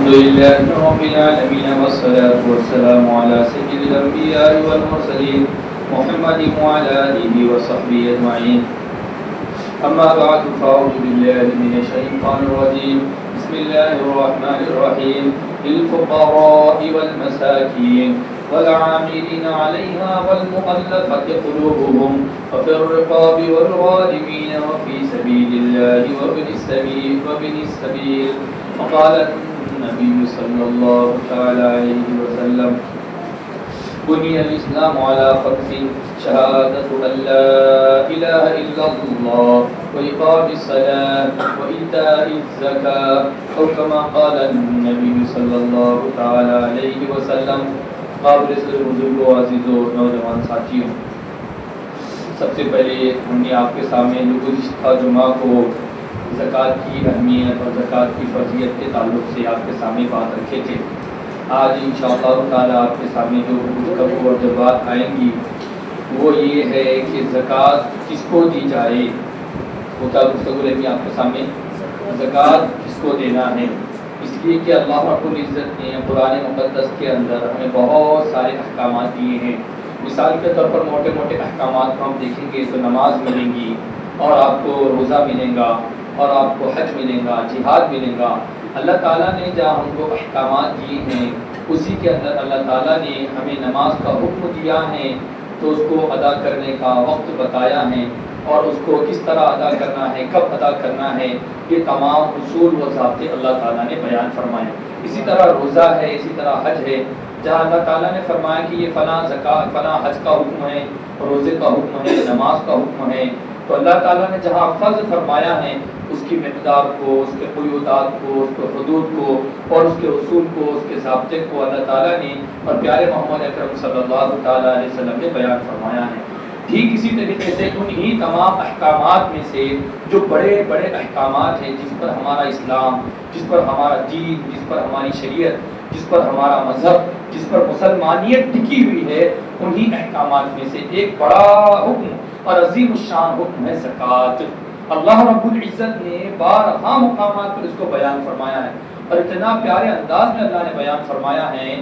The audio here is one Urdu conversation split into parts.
الحمد لله رب العالمين والصلاة والسلام على سيد الأنبياء والمرسلين محمد وعلى آله وصحبه أجمعين. أما بعد فأعوذ بالله من الشيطان الرجيم. بسم الله الرحمن الرحيم. للفقراء والمساكين والعاملين عليها والمؤلفة قلوبهم وفي الرقاب والغارمين وفي سبيل الله وابن السبيل. وقال النبي صلى الله تعالى عليه وسلم بني الإسلام على خمس: شهادة أن لا إله إلا الله وإقام الصلاة وإيتاء الزكاة أو كما قال النبي صلى الله تعالى عليه وسلم. قابل صدر بزرگ و عزیز و نوجوان ساتھیوں، سب سے پہلے ہم نے آپ کے سامنے جو گزشتہ جمعہ کو زکوٰۃ کی اہمیت اور زکوٰۃ کی فرضیت کے تعلق سے آپ کے سامنے بات رکھے تھے. آج انشاءاللہ تعالیٰ آپ کے سامنے جو گفتگو اور جو بات آئیں گی وہ یہ ہے کہ زکوٰۃ کس کو دی جائے. وہ کیا گفتگو رہے گی آپ کے سامنے؟ زکوٰۃ کس کو دینا ہے. اس لیے کہ اللہ رب العزت نے قرآن مقدس کے اندر ہمیں بہت سارے احکامات دیے ہیں. مثال کے طور پر موٹے موٹے احکامات کو ہم دیکھیں گے تو نماز ملیں گی اور آپ کو روزہ ملے گا اور آپ کو حج ملے گا، جہاد ملے گا. اللہ تعالیٰ نے جہاں ہم کو احکامات دیے ہیں اسی کے اندر اللہ تعالیٰ نے ہمیں نماز کا حکم دیا ہے تو اس کو ادا کرنے کا وقت بتایا ہے اور اس کو کس طرح ادا کرنا ہے، کب ادا کرنا ہے، یہ تمام اصول و ضابطے اللہ تعالیٰ نے بیان فرمائے. اسی طرح روزہ ہے، اسی طرح حج ہے. جہاں اللہ تعالیٰ نے فرمایا کہ یہ فلاں زکوٰۃ فلاں حج کا حکم ہے، روزے کا حکم ہے، نماز کا حکم ہے، تو اللہ تعالیٰ نے جہاں فرض فرمایا ہے اس کی مقدار کو، اس کے قیودات کو، اس کے حدود کو اور اس کے اصول کو، اس کے ضابطے کو اللہ تعالیٰ نے اور پیارے محمد اکرم صلی اللہ تعالیٰ علیہ وسلم نے بیان فرمایا ہے. ٹھیک اسی طریقے سے انہی تمام احکامات میں سے جو بڑے بڑے احکامات ہیں جس پر ہمارا اسلام، جس پر ہمارا دین، جس پر ہماری شریعت، جس پر ہمارا مذہب، جس پر مسلمانیت ٹکی ہوئی ہے، انہی احکامات میں سے ایک بڑا حکم اور عظیم الشان حکم ہے زکوٰۃ. اللہ رب العزت نے بارہا مقامات پر اس کو بیان فرمایا ہے اور اتنا پیارے انداز میں اللہ نے بیان فرمایا ہے.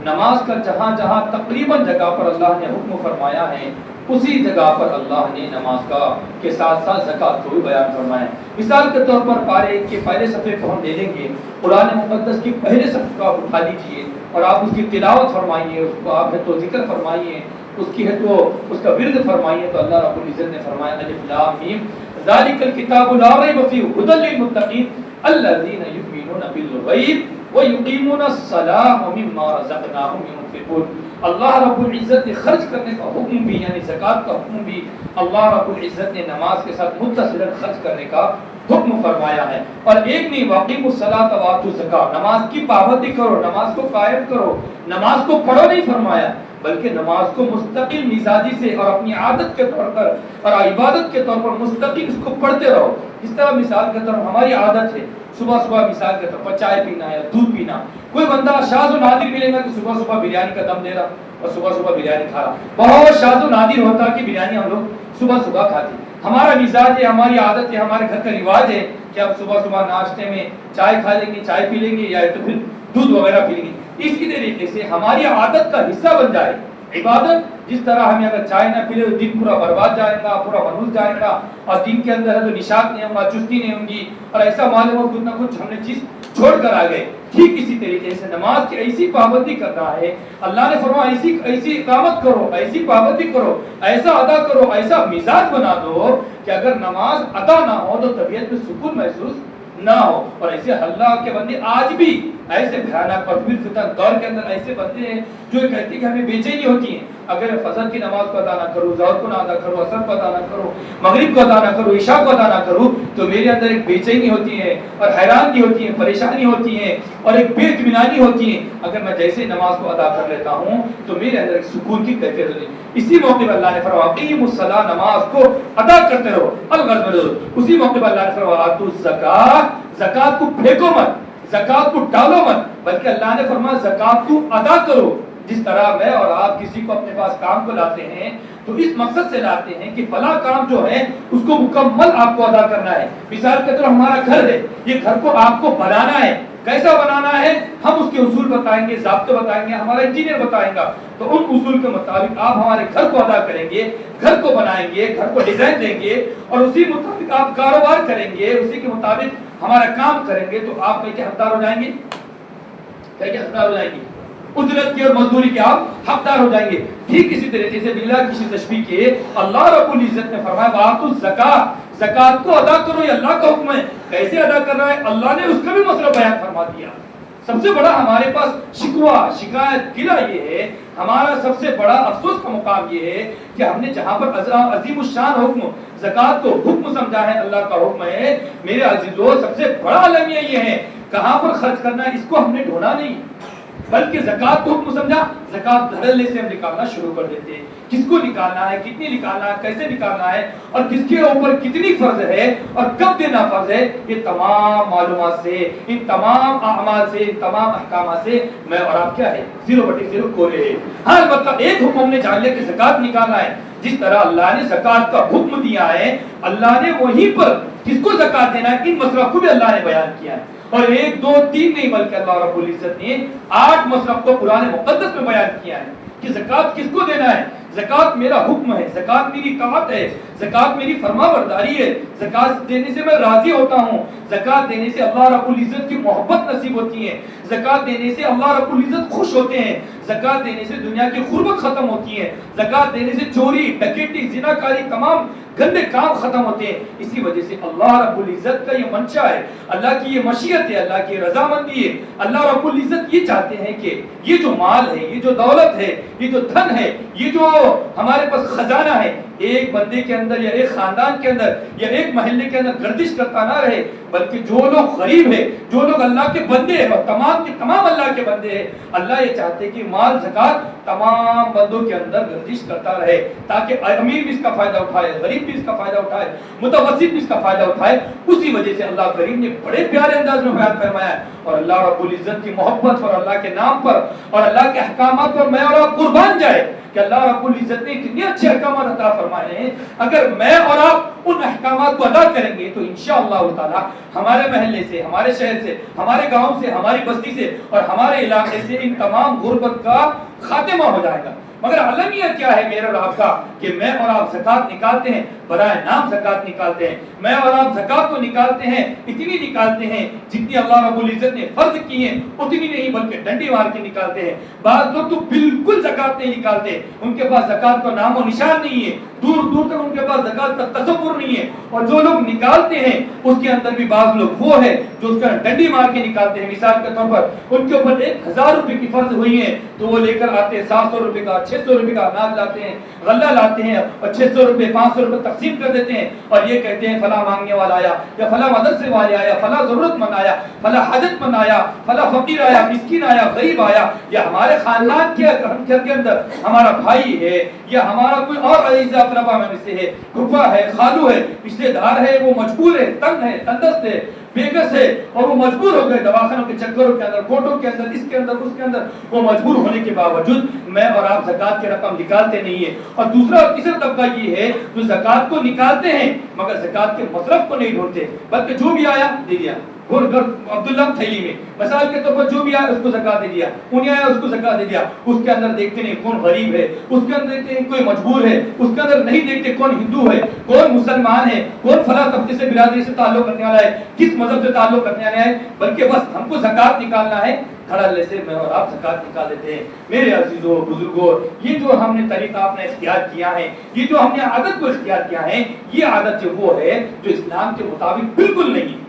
نماز کا جہاں جہاں تقریباً جگہ پر اللہ نے حکم فرمایا ہے اسی جگہ پر اللہ نے نماز کا کے ساتھ ساتھ زکوٰۃ کو بھی بیان فرمایا ہے. مثال کے طور پر پارے کے پہلے صفحے کو ہم لے لیں گے، قرآن مقدس کی پہلے صفحے کو آپ اٹھا لیجئے اور آپ اس کی تلاوت فرمائیے، اس کو آپ ہے تو ذکر فرمائیے، اس کی ہے تو اس کا ورد فرمائیے. تو اللہ رب العزت نے فرمایا الف لام میم ذالک الکتاب لا ریب فیہ ھدی للمتقین الذین یؤمنون بالغیب ویقیمون الصلاۃ ومما رزقناہم ينفقون. اللہ رب العزت نے خرچ کرنے کا حکم بھی یعنی زکوٰۃ کا حکم بھی اللہ رب العزت نے نماز کے ساتھ متصلا خرچ کرنے کا حکم فرمایا ہے. اور ایک نہیں، واقیم الصلاۃ وآتوا الزکاۃ، نماز کی پابندی کرو، نماز کو قائم کرو، نماز کو پڑھو نہیں فرمایا بلکہ نماز کو مستقل مزاجی سے اور اپنی عادت کے طور پر اور عبادت کے طور پر مستقل اس کو پڑھتے رہو. اس طرح مثال کے طور پر ہماری عادت ہے صبح صبح مثال کے طور پر چائے پینا یا دودھ پینا. کوئی بندہ شاذ و نادر ملے گا کہ صبح صبح بریانی کا دم دے رہا اور صبح صبح بریانی کھا رہا. بہت شاذ و نادر ہوتا کہ بریانی ہم لوگ صبح صبح کھاتے. ہمارا مزاج ہے، ہماری عادت ہے، ہمارے گھر کا رواج ہے کہ ہم صبح صبح ناشتے میں چائے کھا لیں گے، چائے پی لیں گے یا تو پھر دودھ وغیرہ پی لیں گے. اسی طریقے سے ہماری عادت کا حصہ بن جائے عبادت. جس طرح ہمیں اگر چائے نہ پی لے تو دن پورا برباد جائے گا، پورا منحوس جائے گا اور دن کے اندر ہے تو نشاط نہیں ہوگا، چستی نہیں ہوں گی اور ایسا معلوم ہو کچھ نہ کچھ ہم نے چیز چھوڑ کر آ گئے. ٹھیک اسی طریقے سے نماز کی ایسی پابندی کرنا ہے. اللہ نے فرمایا ایسی اقامت کرو، ایسی پابندی کرو، ایسا ادا کرو، ایسا مزاج بنا دو کہ اگر نماز ادا نہ ہو تو طبیعت میں سکون محسوس نہ ہو. اور ایسے اللہ کے بندے آج بھی ایسے بھیانک اور پھر فتن دور کے اندر ایسے بندے ہیں جو کہتے ہیں کہ ہمیں بے چینی ہوتی ہے اگر فجر کی نماز کو ادا نہ کروں، ظہر کو نہ ادا کروں، عصر کو ادا نہ کروں، مغرب کو ادا نہ کروں، عشاء کو ادا نہ کروں تو میرے اندر ایک بے چینی ہوتی ہے اور حیرانی ہوتی ہے، پریشانی ہوتی ہے اور ایک بے اطمینانی ہوتی ہے. اگر میں جیسے نماز کو ادا کر لیتا ہوں تو میرے اندر ایک سکون کی کیفیت ہوتی ہے. اسی موقع پر اللہ نے فرمایا اقیموا الصلاۃ، نماز کو ادا کرتے رہو. اسی موقع پر اللہ نے فرمایا آتوا الزکاۃ، زکات کو پھینکو مت، زکات کو ڈالو مت، بلکہ اللہ نے فرمایا زکات کو ادا کرو. جس طرح میں اور آپ کسی کو اپنے پاس کام کو لاتے ہیں تو اس مقصد سے لاتے ہیں کہ فلاں کام جو ہے اس کو مکمل آپ کو ادا کرنا ہے. مثال کے طور ہمارا گھر ہے، یہ گھر کو آپ کو بنانا ہے، کیسا بنانا ہے ہم اس کے اصول بتائیں گے، ضابطے بتائیں گے، ہمارا انجینئر بتائیں گا، تو ان اصول کے مطابق آپ ہمارے گھر کو ادا کریں گے، گھر کو بنائیں گے، گھر کو ڈیزائن دیں گے، اور اسی مطابق آپ کاروبار کریں گے، اسی کے مطابق ہمارا کام کریں گے، تو آپ کیا حقدار ہو جائیں گے؟ کیا حقدار ہو جائیں گے؟ اجرت کی اور مزدوری کے آپ حقدار ہو جائیں گے۔ ٹھیک اسی طریقے سے بلا کسی تشبیہ کے اللہ رب العزت نے فرمایا وآتوا الزکاۃ، زکات کو ادا کرو، یہ اللہ کا حکم ہے۔ کیسے ادا کر رہا ہے اللہ نے اس کا بھی مسئلہ بیان فرما دیا۔ سب سے بڑا ہمارے پاس شکوہ، شکایت، گلہ یہ ہے، ہمارا سب سے بڑا افسوس کا مقام یہ ہے کہ ہم نے جہاں پر عظیم الشان حکم زکات کو حکم سمجھا ہے، اللہ کا حکم ہے، میرے عزیزو سب سے بڑا المیہ یہ ہے کہاں پر خرچ کرنا ہے اس کو ہم نے ڈھونڈا نہیں، بلکہ زکات کو حکم سمجھا، زکات دھڑلے سے ہم نکالنا شروع کر دیتے ہیں۔ کس کو نکالنا ہے، کتنی نکالنا ہے، کیسے نکالنا ہے، اور کس کے اوپر کتنی فرض ہے اور کب دینا فرض ہے، یہ تمام معلومات سے، ان تمام اعمال سے، ان تمام احکامات سے میں اور آپ کیا ہے 0/0 کورے ہیں۔ ہاں مطلب ایک حکم ہم نے جان لیا کہ زکات نکالنا ہے، جس طرح اللہ نے زکات کا حکم دیا ہے، اللہ نے وہیں پر کس کو زکات دینا ہے ان مصرف کو بھی اللہ نے بیان کیا ہے، اور 1 2 3 نہیں بلکہ اللہ رب العزت نے 8 مصرف کو قرآن مقدس میں بیان کیا ہے کہ زکات کس کو دینا ہے۔ زکات میرا حکم ہے، زکات میری اطاعت ہے، زکات میری فرما برداری ہے، زکات دینے سے میں راضی ہوتا ہوں، زکات دینے سے اللہ رب العزت کی محبت نصیب ہوتی ہے، زکات دینے سے اللہ رب العزت خوش ہوتے ہیں، زکات دینے سے دنیا کی غربت ختم ہوتی ہے، زکات دینے سے چوری، ڈکیٹی، زناکاری، تمام گندے کام ختم ہوتے ہیں۔ اسی وجہ سے اللہ رب العزت کا یہ منشا ہے، اللہ کی یہ مشیت ہے، اللہ کی رضامندی ہے، اللہ رب العزت یہ چاہتے ہیں کہ یہ جو مال ہے، یہ جو دولت ہے، یہ جو دھن ہے، یہ جو ہمارے پاس خزانہ ہے، ایک بندے کے اندر یا ایک خاندان کے اندر یا ایک محلے کے اندر گردش کرتا نہ رہے، بلکہ جو لوگ غریب ہیں، جو لوگ اللہ کے بندے ہیں اور تمام کے تمام اللہ کے بندے ہیں، اللہ یہ چاہتے کہ مال زکات تمام بندوں کے اندر گردش کرتا رہے، تاکہ امیر بھی اس کا فائدہ اٹھائے، غریب بھی اس کا فائدہ اٹھائے، متوسط بھی اس کا فائدہ اٹھائے۔ اسی وجہ سے اللہ کریم نے بڑے پیارے انداز میں بیان فرمایا ہے، اور اللہ رب العزت کی محبت اور اللہ کے نام پر اور اللہ کے احکامات پر میں اور آپ قربان جائے کہ اللہ رب العزت نے اتنے اچھے احکامات عطا فرمائے ہیں، اگر میں اور آپ ان احکامات کو ادا کریں گے تو انشاءاللہ تعالی ہمارے محلے سے، ہمارے شہر سے، ہمارے گاؤں سے، ہماری بستی سے اور ہمارے علاقے سے ان تمام غربت کا خاتمہ ہو جائے گا۔ مگر المیہ کیا ہے میرے اور آپ کا کہ میں اور آپ زکات نکالتے ہیں، برائے نام زکات نکالتے ہیں، میں اور آپ زکات کو نکالتے ہیں، اتنی نکالتے ہیں جتنی اللہ رب العزت نے فرض کی ہیں، اتنی نہیں بلکہ ڈنڈی مار کے نکالتے ہیں۔ بعض لوگ تو بالکل زکات نہیں نکالتے، ان کے پاس زکات کا نام و نشان نہیں ہے، دور دور تک ان کے پاس زکات کا تصور نہیں ہے، اور جو لوگ نکالتے ہیں اس کے اندر بھی بعض لوگ وہ ہے جو اس کا ڈنڈی مار کے نکالتے ہیں۔ مثال کے طور پر ان کے اوپر 1000 روپے کی فرض ہوئی ہے تو وہ لے کر آتے ہیں 700 روپے کا، 600 روپے کا اناج لاتے ہیں، غلہ لاتے ہیں، اور 600 روپے 500 روپے تقسیم کر دیتے ہیں، اور یہ کہتے ہیں فلاں مانگنے والا آیا، یا فلاں مدرسے والے آیا، فلاں ضرورت مند آیا، فلاں حاجت مند آیا، فلاں فقیر آیا، مسکین آیا، غریب آیا، یا ہمارے خاندان کے گھر کے اندر ہمارا بھائی ہے یا ہمارا کوئی اور عزیز اقربا میں سے ہے، پھپھا ہے، خالو ہے، رشتے دار ہے، وہ مجبور ہے، تنگ ہے، تندرست ہے، بےکس ہے، اور وہ مجبور ہو گئے دواخانوں کے چکروں کے اندر، کوٹوں کے اندر، اس کے اندر اس کے اندر، وہ مجبور ہونے کے باوجود میں اور آپ زکات کی رقم نکالتے نہیں ہیں۔ اور دوسرا اور تیسرا طبقہ یہ ہے جو زکات کو نکالتے ہیں مگر زکات کے مصرف کو نہیں ڈھونڈتے، بلکہ جو بھی آیا دے دیا، عبداللہ تھیلی میں مثال کے طور پر جو بھی آیا اس کو زکات دے دیا، انہیں آیا اس کو زکات دے دیا، اس کے اندر دیکھتے نہیں کون غریب ہے، اس کے اندر دیکھتے نہیں کوئی مجبور ہے، اس کے اندر نہیں دیکھتے کون ہندو ہے، کون مسلمان ہے، کون فلاں طبقے سے برادری سے تعلق رکھنے والا ہے، کس مذہب سے تعلق رکھنے والا ہے، بلکہ بس ہم کو زکات نکالنا ہے، دھڑلے سے میں اور آپ زکات نکال دیتے ہیں۔ میرے عزیزوں بزرگوں، یہ جو ہم نے طریقہ اپنے اختیار کیا ہے، یہ جو ہم نے عادت کو اختیار کیا ہے، یہ عادت جو وہ ہے جو اسلام کے مطابق بالکل نہیں۔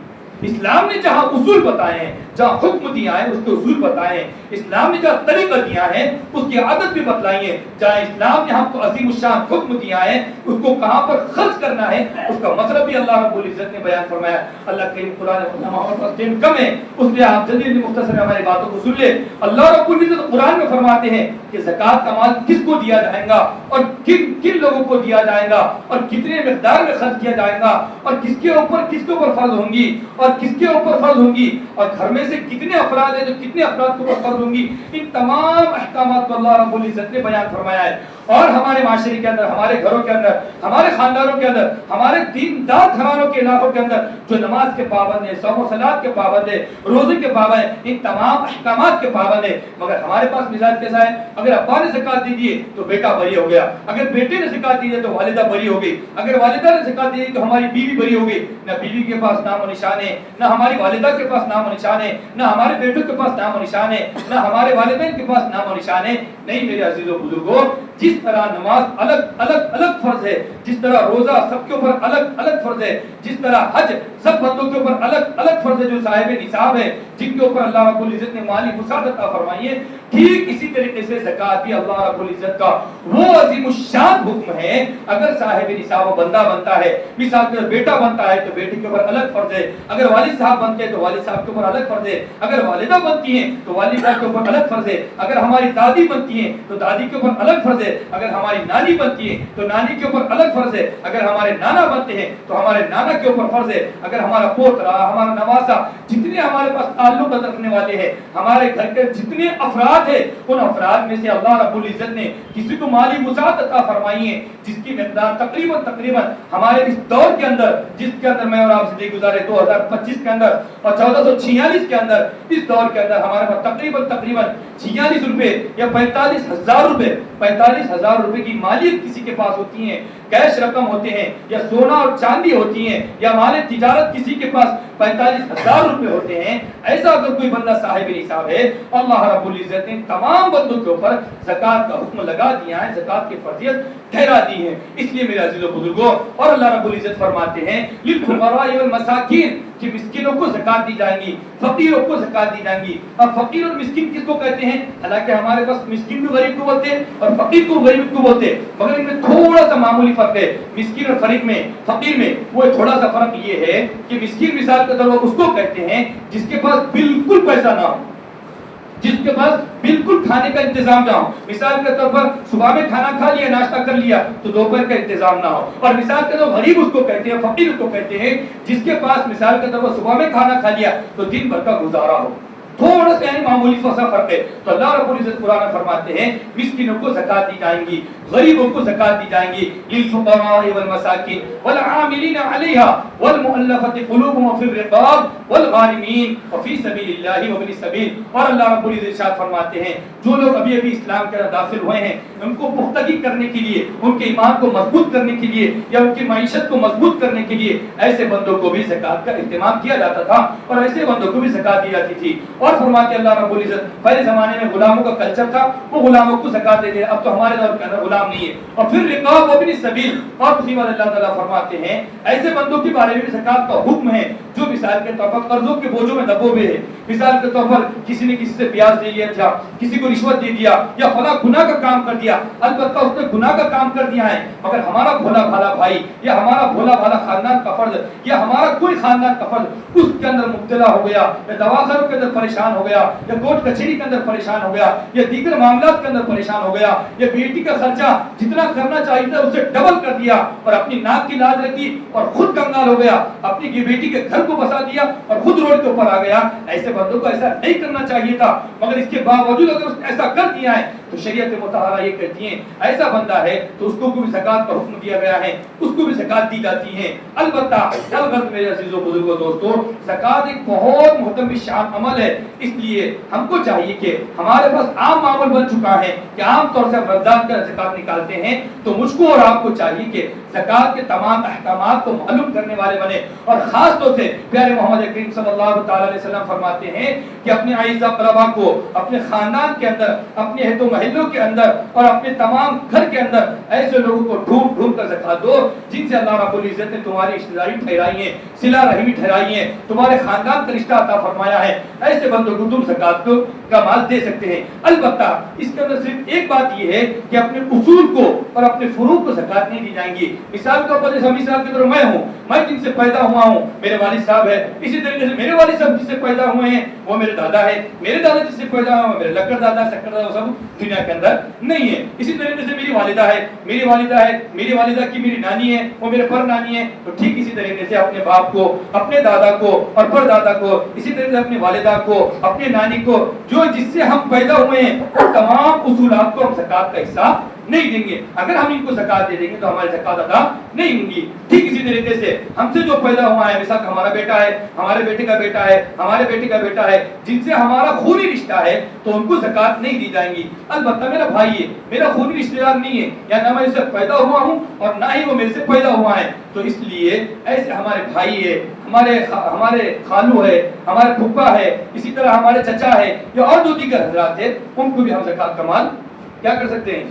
اسلام نے جہاں اصول بتائے ہیں، جہاں حکم دیا ہے اس کے اصول بتائے ہیں، اسلام نے جہاں طریقہ دیا ہے اس کی عادت بھی بتلائی ہے، جہاں اسلام نے ہم کو عظیم الشان حکم دیا ہے اس کو کہاں پر خرچ کرنا ہے اس کا مطلب بھی اللہ رب العزت نے بیان فرمایا۔ اللہ کریم قرآن ہمارے پاس دن کم ہے اس لیے آپ جلدی جلدی مختصر ہماری باتوں کو سن لیں۔ اللہ رب العزت قرآن میں فرماتے ہیں کہ زکات کا مال کس کو دیا جائے گا اور کن کن لوگوں کو دیا جائے گا اور کتنے مقدار میں خرچ کیا جائے گا اور کس کے اوپر فرض ہوں گی اور کس کے اوپر فرض ہوں گی اور گھر میں سے کتنے افراد ہیں جو کتنے افراد کے اوپر فرض ہوں گی، ان تمام احکامات کو اللہ رب العزت نے بیان فرمایا ہے۔ اور ہمارے معاشرے کے اندر، ہمارے گھروں کے اندر، ہمارے خاندانوں کے اندر، ہمارے دیندار گھرانوں کے علاقوں کے اندر جو نماز کے پابند ہیں، صوم و صلات کے پابند ہیں، روزے کے پابند ہیں، ان تمام احکامات کے پابند ہیں، مگر ہمارے پاس مزاج کیسا ہے؟ اگر ابا نے زکات دی ہے تو بیٹا بری ہو گیا، اگر بیٹے نے زکات دی ہے تو والدہ بری ہو گئی، اگر والدہ نے زکات دی ہے تو ہماری بیوی بری ہو گئی، نہ بیوی کے پاس نام و نشان ہے، نہ ہماری والدہ کے پاس نام و نشان ہے، نہ ہمارے بیٹوں کے پاس نام و نشان ہے، نہ ہمارے والدین کے پاس نام و نشان ہے۔ نہیں میرے عزیز و بزرگوں، جس طرح نماز الگ فرض ہے، جس طرح روزہ سب کے اوپر الگ فرض ہے، جس طرح حج سب بندوں کے اوپر الگ فرض ہے جو صاحب نصاب ہے، جن کے اوپر اللہ رب العزت نے مالی وسعت عطا فرمائی ہے، ٹھیک اسی طریقے سے زکات بھی اللہ رب العزت کا وہ عظیم الشان حکم ہے۔ اگر صاحب نصاب بندہ بنتا ہے، مثال کے بیٹا بنتا ہے تو بیٹے کے اوپر الگ فرض ہے، اگر والد صاحب بنتے ہیں تو والد صاحب کے اوپر الگ فرض ہے، اگر والدہ بنتی ہیں تو والدہ کے اوپر الگ فرض ہے، اگر ہماری دادی بنتی ہیں تو دادی کے اوپر الگ فرض ہے، اگر ہماری نانی بنتی ہے تو نانی کے اوپر الگ فرض ہے، اگر ہمارے نانا بنتے ہیں تو ہمارے نانا کے اوپر فرض ہے، اگر ہمارا پوترا، ہمارا نواسا، جتنے ہمارے پاس تعلق رکھنے والے ہیں، ہمارے گھر کے جتنے افراد ہیں، ان افراد میں سے اللہ رب العزت نے کسی کو مالی وسعت عطا فرمائی ہے جس کی مقدار تقریباً ہمارے اس دور کے اندر، جس کے اندر میں اور آپ سے گزارے 2025 کے اندر اور 1446 کے اندر، اس دور کے اندر ہمارے پاس تقریباً 46 روپے یا 45,000 روپے کی مالیت کسی کے پاس ہوتی ہیں، کیش رقم ہوتے ہیں، یا سونا اور چاندی ہوتی ہیں، یا مال تجارت کسی کے پاس 45,000 روپے ہوتے ہیں۔ ایسا اگر کوئی بندہ صاحب نصاب ہے، اللہ رب العزت نے تمام بندوں کے اوپر زکات کا حکم لگا دیا ہے، زکات کی فرضیت ٹھہرا دی ہے۔ اس لیے میرے عزیز و بزرگوں، اور اللہ رب العزت فرماتے ہیں للفقراء والمساکین، کہ مسکینوں کو زکات دی جائیں گی، فقیروں کو زکات دی جائیں گی۔ اور فقیر اور مسکین کس کو کہتے ہیں؟ حالانکہ ہمارے پاس مسکین بھی غریب کو بولتے ہیں اور فقیر کو غریب کو بولتے ہیں، مگر ان میں تھوڑا سا معمولی فرق ہے۔ مسکین اور فقیر میں وہ تھوڑا سا فرق یہ ہے کہ مسکین مثال کے طور پر اس کو کہتے ہیں جس کے پاس بالکل پیسہ نہ ہو، جس کے پاس بالکل کھانے کا انتظام نہ ہو۔ مثال کے طور پر صبح میں کھانا کھا لیا، ناشتہ کر لیا تو دوپہر کا انتظام نہ ہو۔ اور مثال کے طور پر غریب اس کو کہتے ہیں، فقیر اس کو کہتے ہیں جس کے پاس مثال کے طور پر صبح میں کھانا کھا لیا تو دن بھر کا گزارا ہو، تھوڑا سا یعنی معمولی سا فرق ہے۔ تو اللہ رب العزت قرآن میں فرماتے ہیں مسکینوں کو زکات دی جائیں گی، غریبوں کو زکات دی جائیں گی، للفقراء والمساکین والعاملین علیہا والمؤلفۃ قلوبہم وفی الرقاب والغارمین وفی سبیل اللہ وابن السبیل۔ اور اللہ رب العزت ارشاد فرماتے ہیں جو لوگ ابھی اسلام کے اندر داخل ہوئے ہیں، ان کو پختگی کرنے کے لیے، ان کے ایمان کو مضبوط کرنے کے لیے، یا ان کی معیشت کو مضبوط کرنے کے لیے ایسے بندوں کو بھی زکات کا اہتمام کیا جاتا تھا اور ایسے بندوں کو بھی زکات دی جاتی تھی۔ اور فرماتے اللہ رب العزت پہلے زمانے میں غلاموں کا کلچر تھا، وہ غلاموں کو زکات دیتے، اب تو ہمارے دور کے اندر غلام نہیں ہے۔ اور پھر رقاب وابن السبیل، اور اسی بات اللہ تعالیٰ فرماتے ہیں ایسے بندوں کے بارے میں زکات کا حکم ہے جو مثال کے طور پر قرضوں کے بوجھوں میں دبے ہوئے ہیں۔ مثال کے طور پر کسی نے کسی سے بیاج لے لیا تھا، کسی کو رشوت دے دیا، یا فلاں گناہ کا کام کر دیا، البتہ اس نے گناہ کا کام کر دیا ہے مگر ہمارا بھولا بھالا بھائی یا ہمارا بھولا بھالا خاندان کا فرد یا ہمارا کوئی خاندان کا فرد اس کے اندر مبتلا ہو گیا، یا دواخانوں کے اندر پریشان ہو گیا، یا کورٹ کچہری کے اندر پریشان ہو گیا، یا دیگر معاملات کے اندر پریشان ہو گیا، یا بیٹی کا خرچہ جتنا کرنا چاہیے تھا اسے ڈبل کر دیا اور اپنی ناک کی لاج رکھی اور خود کنگال ہو گیا، اپنی بیٹی کے گھر کو بسا دیا اور خود روڈ کے اوپر آ گیا۔ ایسے بندوں کو ایسا نہیں کرنا چاہیے تھا، مگر اس کے باوجود اگر اس نے ایسا کر دیا ہے تو شریعت مطہرہ یہ کہتی ہے ایسا بندہ ہے تو اس کو بھی زکات کا حکم دیا گیا ہے، اس کو بھی زکات دی جاتی ہے۔ البتہ میرے عزیزو بزرگو دوستو، زکات ایک بہت محترم شان عمل ہے، اس لیے ہم کو چاہیے کہ ہمارے پاس عام معمول بن چکا ہے کہ عام طور سے ہم رمضان کا زکات نکالتے ہیں، تو مجھ کو اور آپ کو چاہیے کہ زکات کے تمام احکامات کو معلوم کرنے والے بنے، اور خاص طور سے پیارے محمد کریم صلی اللہ تعالی علیہ وسلم فرماتے ہیں کہ اپنے اعزاء اقربا کو اپنے خاندان کے اندر، اپنے اہل و محلوں کے اندر اور اپنے تمام گھر کے اندر ایسے لوگوں کو ڈھونڈ ڈھونڈ کر زکات دو جن سے اللہ رب العزت نے تمہاری رشتہ داری ٹھہرائی ہے، صلہ رحمی ٹھہرائی ہے، تمہارے خاندان کا رشتہ عطا فرمایا ہے، ایسے بندوں کو تم زکات کا مال دے سکتے ہیں۔ البتہ اس کے اندر صرف ایک بات یہ ہے کہ اپنے اصول کو اور اپنے فروغ کو زکات نہیں دی جائیں گی۔ مثال کے اوپر جیسے مثال کے طور میں جن سے پیدا ہوا ہوں میرے والد صاحب ہے، اسی طریقے سے میرے والد صاحب جس سے پیدا ہوئے ہیں وہ میرے دادا ہے، میرے دادا جس سے پیدا ہوئے میرے لکڑ دادا سکڑ دادا سب دنیا کے اندر نہیں ہے۔ اسی طریقے سے میری والدہ ہے، میری والدہ کی میری نانی ہے، وہ میرے پر نانی ہے، تو ٹھیک اسی طریقے سے اپنے باپ کو، اپنے دادا کو اور پر دادا کو، اسی طریقے سے اپنی والدہ کو، اپنے نانی کو، جو جس سے ہم پیدا ہوئے ہیں، تمام اصولات کو ہم زکات کا حصہ نہیں دیں گے. اگر ہم ان کو زکات دے دیں گے تو ہماری زکات ادا نہیں ہوں گی. ٹھیک اسی طریقے سے ہم سے جو پیدا ہوا ہے، مثال ہمارا بیٹا ہے، ہمارے بیٹے کا بیٹا ہے، ہمارے بیٹے کا بیٹا ہے، جن سے ہمارا خونی رشتہ ہے تو ان کو زکات نہیں دی جائیں گی. البتہ میرا بھائی ہے، میرا خونی رشتہ دار نہیں ہے، یا نہ میں اس سے پیدا ہوا ہوں اور نہ ہی وہ میرے سے پیدا ہوا ہے، تو اس لیے ایسے ہمارے بھائی ہے، ہمارے خالو ہے، ہمارے پھپھا ہے، اسی طرح ہمارے چچا ہے، یا اور جو دیگر حضرات ہیں، ان کو بھی ہم زکات کا مال کیا کر سکتے ہیں؟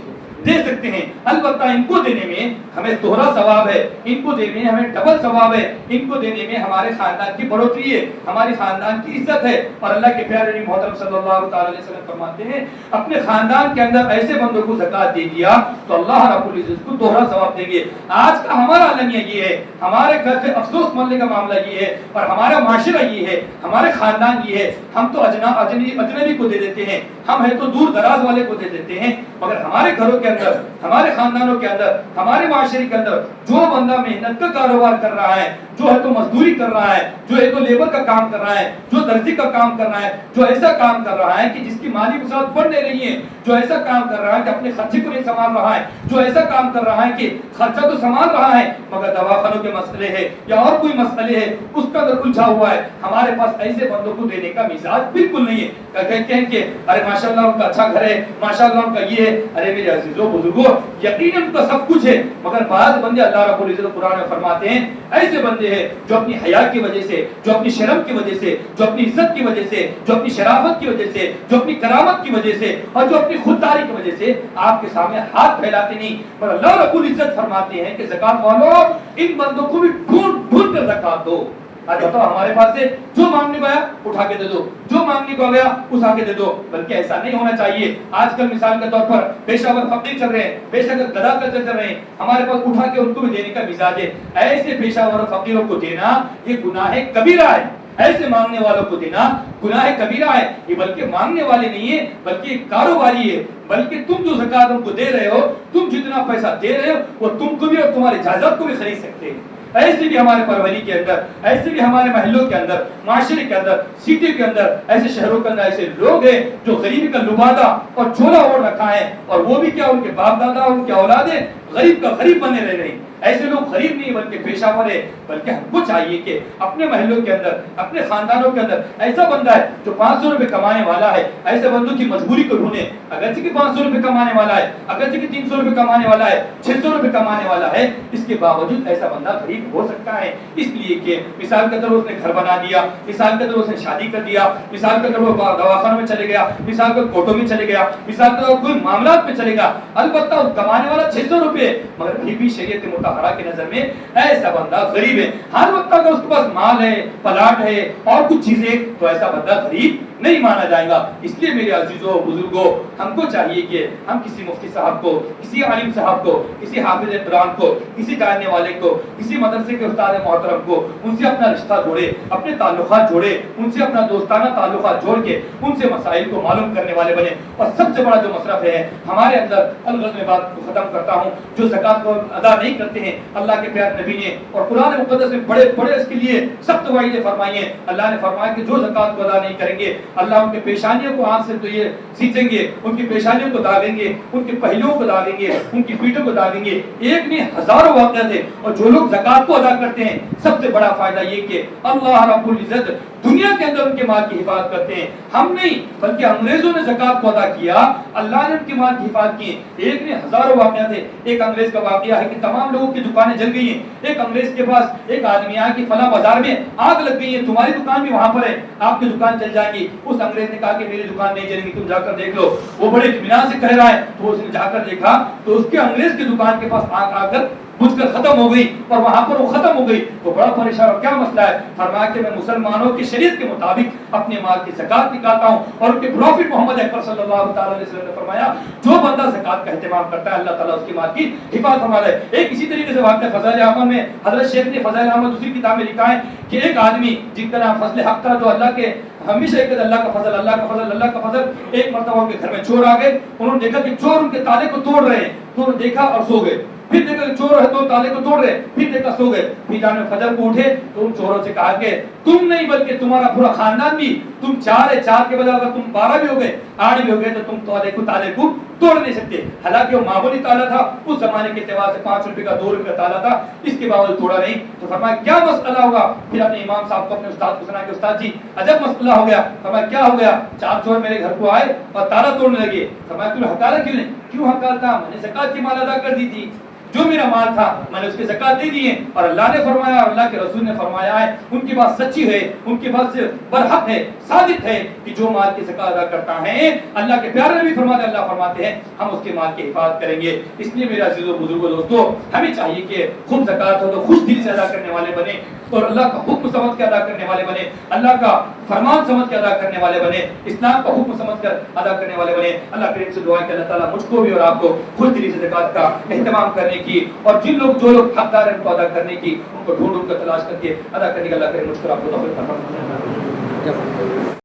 دے سکتے ہیں. البتہ ان کو دینے میں ہمیں دوہرا ثواب ہے، ان کو دینے میں ہمیں ڈبل ثواب ہے، ان کو دینے میں ہمارے خاندان کی بڑھوتری ہے، ہماری خاندان کی عزت ہے. اور اللہ کے پیارے نبی محترم صلی اللہ تعالی علیہ وسلم فرماتے ہیں اپنے خاندان کے اندر ایسے بندوں کو زکات دے دیا تو اللہ رب العزت کو دوہرا ثواب دیں گے. آج کا ہمارا المیہ یہ ہے، ہمارے گھر سے افسوس ملنے کا معاملہ یہ ہے، اور ہمارا معاشرہ یہ ہے، ہمارے خاندان یہ ہے، ہم تو اجنبی کو دے دیتے ہیں، ہم ہے تو دور دراز والے کو دے دیتے ہیں، مگر ہمارے گھروں کے اندر، ہمارے خاندانوں کے اندر، ہمارے معاشرے کے اندر جو بندہ محنت کا کاروبار کر رہا ہے، جو ہے تو مزدوری کر رہا ہے، جو ہے تو لیبر کا کام کر رہا ہے، جو درزی کا کام کر رہا ہے، جو ایسا کام کر رہا ہے کہ جس کی مالی وسعت بڑھ نہیں رہی ہے، جو ایسا کام کر رہا ہے کہ اپنے خرچے کو نہیں سنبھال رہا ہے، جو ایسا کام کر رہا ہے کہ خرچہ تو سنبھال رہا ہے مگر دواخانوں کے مسئلے ہے یا اور کوئی مسئلے ہے اس کا اگر الجھا ہوا ہے، ہمارے پاس ایسے بندوں کو دینے کا مزاج بالکل نہیں ہے. کہتے ہیں کہ ارے ماشاءاللہ ان کا اچھا گھر ہے، ماشاءاللہ ان کا یہ ہے. ارے میرے عزیزوں بزرگوں، یقیناً ان کا سب کچھ ہے، مگر بعض بندے اللہ رب العزت قرآن میں فرماتے ہیں ایسے بندے ہیں جو اپنی حیا کی وجہ سے، جو اپنی شرم کی وجہ سے، جو اپنی عزت کی وجہ سے، جو اپنی شرافت کی وجہ سے، جو اپنی کرامت کی وجہ سے اور جو اپنی خودداری کی وجہ سے آپ کے سامنے ہاتھ پھیلاتے نہیں. پر اللہ رب العزت فرماتے ہیں کہ زکات والو ان بندوں کو بھی ڈھونڈ ڈھونڈ کر زکات دو. آج بتاؤ ہمارے پاس سے جو مانگنے کو آیا اٹھا کے دے دو، جو مانگنے کو گیا اٹھا کے دے دو. بلکہ ایسا نہیں ہونا چاہیے. آج کل مثال کے طور پر پیشہ ور فقیر چل رہے ہیں، پیشہ ور گدا کرتے چل رہے ہیں، ہمارے پاس اٹھا کے ان کو بھی دینے کا مزاج ہے. ایسے پیشہ ور فقیروں کو دینا یہ گناہ کبیرہ ہے. ایسے مانگنے والوں کو دینا گناہ کبیرہ ہے. یہ بلکہ مانگنے والے نہیں ہے بلکہ کاروباری ہے. بلکہ تم جو زکات ان کو دے رہے ہو، تم جتنا پیسہ دے رہے ہو وہ تم کو بھی اور تمہاری جائیداد کو بھی خرید سکتے ہیں. ایسے بھی ہمارے پروری کے اندر، ایسے بھی ہمارے محلوں کے اندر، معاشرے کے اندر، سٹی کے اندر، ایسے شہروں کے اندر ایسے لوگ ہیں جو غریبی کا لبادہ اور جھولا اوڑھ رکھا ہے، اور وہ بھی کیا ان کے باپ دادا اور ان کے اولادیں غریب کا غریب بنے رہ رہے ہیں. ایسے لوگ غریب نہیں بلکہ پیشہ ور ہے. بلکہ ہم کو چاہیے کہ اپنے محلوں کے اندر، اپنے خاندانوں کے اندر ایسا بندہ ہے جو 500 روپے کمانے والا ہے، ایسے بندوں کی مجبوری کو ڈھونڈیں. اگرچہ کہ 500 روپے کمانے والا ہے، اگرچہ کہ 300 روپے کمانے والا ہے، 600 روپے کمانے والا ہے، اس کے باوجود ایسا بندہ غریب ہو سکتا ہے. اس لیے کہ مثال کے طور پر اس نے گھر بنا دیا، مثال کے طور پر اس نے شادی کر دیا، مثال کے طور پر دواخانوں میں چلے گیا، مثال کے کوٹوں میں چلے گیا، مثال کے طور پر کوئی معاملات میں چلے گا. البتہ اس کمانے والا 600 روپے مگر پھر بھی شریعت مطہرہ کی نظر میں ایسا بندہ غریب ہے. ہر وقت اگر اس کے پاس مال ہے، پلاٹ ہے اور کچھ چیزیں تو ایسا بندہ غریب نہیں مانا جائے گا. اس لیے میرے عزیزوں بزرگوں، ہم کو چاہیے کہ ہم کسی مفتی صاحب کو، کسی عالم صاحب کو، کسی حافظ قرآن کو، کسی جاننے والے کو، کسی مدرسے کے استاد محترم کو، ان سے اپنا رشتہ جوڑے، اپنے تعلقات جوڑے، ان سے اپنا دوستانہ تعلقات جوڑ کے ان سے مسائل کو معلوم کرنے والے بنے. اور سب سے بڑا جو مصرف ہے ہمارے اندر، الغرض میں بات کو ختم کرتا ہوں، جو زکات کو ادا نہیں کرتے ہیں، اللہ کے پیارے نبی نے اور قرآن مقدس میں بڑے بڑے اس کے لیے سخت وعیدیں فرمائی ہیں. اللہ نے فرمایا کہ جو زکات کو ادا نہیں کریں گے اللہ ان کے پیشانیوں کو آنکھ سے تو یہ سینچیں گے، ان کی پیشانیوں کو داغیں گے، ان کے پہلوؤں کو داغیں گے، ان کی پیٹھوں کو داغیں گے. ایک نہیں ہزاروں واقعات ہیں. اور جو لوگ زکات کو ادا کرتے ہیں سب سے بڑا فائدہ یہ کہ اللہ رب العزت دنیا کے اندر ان کے مال کی حفاظت کرتے ہیں. ہم نہیں بلکہ انگریزوں نے زکات کو ادا کیا، اللہ نے ان کے مال کی حفاظت کی. ایک نہیں ہزاروں واقعات ہیں. ایک انگریز کا واقعہ ہے کہ تمام لوگوں کی دکانیں جل گئی ہیں. ایک انگریز کے پاس ایک آدمی آیا کہ فلاں بازار میں آگ لگ گئی ہے، تمہاری دکان بھی وہاں پر ہے، آپ کی دکان جل جائے گی. اس انگریز نے کہا کہ میری دکان نہیں جلے گی، تم جا کر دیکھ لو. وہ بڑے اطمینان سے کہہ رہا ہے تو اس نے جا کر دیکھا تو اس کے انگریز کی دکان کے پاس آگ آ کر بجھ کر ختم ہو گئی، اور وہاں پر وہ ختم ہو گئی. تو بڑا پریشان اور کیا مسئلہ ہے؟ فرمایا کہ میں مسلمانوں کی شریعت کے مطابق اپنے مال کی زکات نکالتا ہوں. اور ان کے پروفٹ محمد اکبر صلی اللہ تعالی علیہ وسلم نے فرمایا جو بندہ زکات کا اہتمام کرتا ہے اللہ تعالیٰ اس کی مال کی حفاظت فرماتا ہے. ایک اسی طریقے سے واقعہ فضائل اعمال میں حضرت شیخ نے فضائل اعمال دوسری کتاب میں لکھا ہے کہ ایک آدمی جن کا نام فضل حق تھا، جو اللہ کے ہمیشہ ایک اللہ کا فضل، اللہ کا فضل، اللہ کا فضل. ایک مرتبہ ان کے گھر میں چور آ گئے. انہوں نے دیکھا کہ چور ان کے تالے کو توڑ رہے ہیں، تو انہوں نے دیکھا اور سو گئے. پھر دیکھا کہ چور ہے تو تالے کو توڑ رہے، پھر دیکھا سو گئے. پھر جانے فجر کو اٹھے تو ان چوروں سے کہا کہ تم نہیں بلکہ تمہارا پورا خاندان بھی. تم 4 ہے، 4 کے بدلے اگر تم 12 بھی ہو گئے، 8 بھی ہو گئے تو تم تالے کو توڑ نہیں سکتے. حالانکہ وہ معمولی تالا تھا، اس زمانے کے اعتبار سے 5 روپے کا 2 روپے کا تالا تھا، اس کے باوجود توڑا نہیں. تو فرمایا کیا مسئلہ ہوگا؟ پھر اپنے امام صاحب کو، اپنے استاد کو سنا کہ استاد جی عجب مسئلہ ہو گیا. فرمایا کیا ہو گیا؟ 4 چور میرے گھر کو آئے اور تالا توڑنے لگے. فرمایا تم نے ہکالا کیوں نہیں؟ کیوں ہکالتا؟ میں نے زکات کی مال ادا کر دی تھی، جو میرا مال تھا میں نے اس کی زکات دے دی ہے. اور اللہ نے فرمایا اور اللہ کے رسول نے فرمایا ہے، ان کی بات سچی ہے، ان کی بات سے برحق ہے، ثابت ہے کہ جو مال کی زکات ادا کرتا ہے، اللہ کے پیارے نبی فرماتے ہیں، اللہ فرماتے ہیں ہم اس کے مال کی حفاظت کریں گے. اس لیے میرے عزیزو بزرگو دوستو، ہمیں چاہیے کہ خود زکات ہو تو خوش دل سے ادا کرنے والے بنے اور اللہ کا حکم سمجھ کے ادا کرنے والے بنے، اللہ کا فرمان سمجھ کے ادا کرنے والے بنے، اسلام کا حکم سمجھ کر ادا کرنے والے بنے. اللہ کریم سے دعا ہے کہ اللہ تعالیٰ مجھ کو بھی اور آپ کو خوش دلی سے زکات کا اہتمام کرنے کی، اور جو لوگ حقدار ہیں ان کو ادا کرنے کی، ان کو ڈھونڈ کر تلاش کر کے ادا کرنے کا اللہ کرے مجھ کو آپ کو توفیق عطا فرمائے.